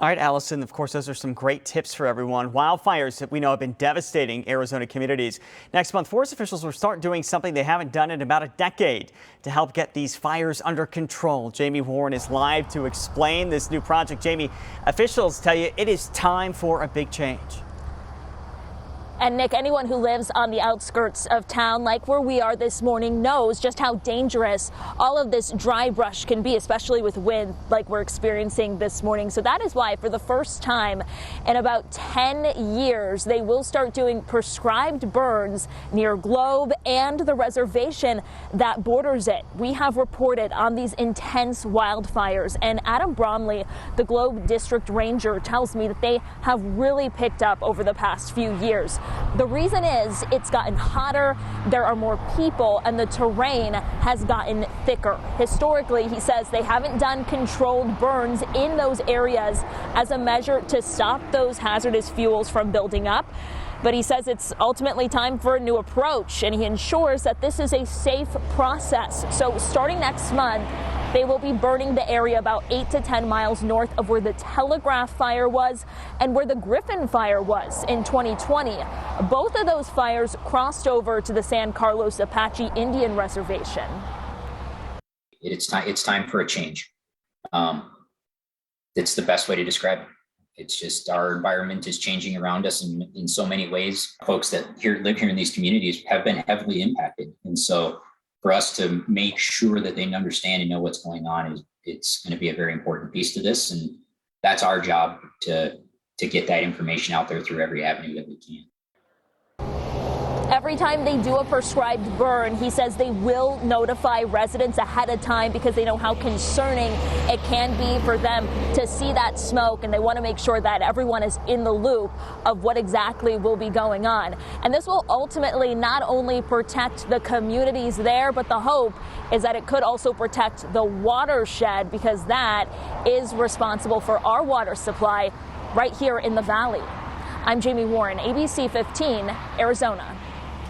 All right, Allison, of course, those are some great tips for everyone. Wildfires that we know have been devastating Arizona communities. Next month, forest officials will start doing something they haven't done in about a decade to help get these fires under control. Jamie Warren is live to explain this new project. Jamie, officials tell you it is time for a big change. And Nick, anyone who lives on the outskirts of town, like where we are this morning, knows just how dangerous all of this dry brush can be, especially with wind like we're experiencing this morning. So that is why, for the first time in about 10 years, they will start doing prescribed burns near Globe and the reservation that borders it. We have reported on these intense wildfires, and Adam Bromley, the Globe District Ranger, tells me that they have really picked up over the past few years. The reason is it's gotten hotter, there are more people, and the terrain has gotten thicker. Historically, he says they haven't done controlled burns in those areas as a measure to stop those hazardous fuels from building up. But he says it's ultimately time for a new approach, and he ensures that this is a safe process. So starting next month, they will be burning the area about 8 to 10 miles north of where the Telegraph fire was and where the Griffin fire was in 2020. Both of those fires crossed over to the San Carlos Apache Indian Reservation. It's time for a change. It's the best way to describe it. It's just our environment is changing around us in so many ways. Folks that live here in these communities have been heavily impacted. And so for us to make sure that they understand and know what's going on, it's going to be a very important piece to this. And that's our job to get that information out there through every avenue that we can. Every time they do a prescribed burn, he says they will notify residents ahead of time because they know how concerning it can be for them to see that smoke, and they want to make sure that everyone is in the loop of what exactly will be going on. And this will ultimately not only protect the communities there, but the hope is that it could also protect the watershed, because that is responsible for our water supply right here in the valley. I'm Jamie Warren, ABC 15, Arizona.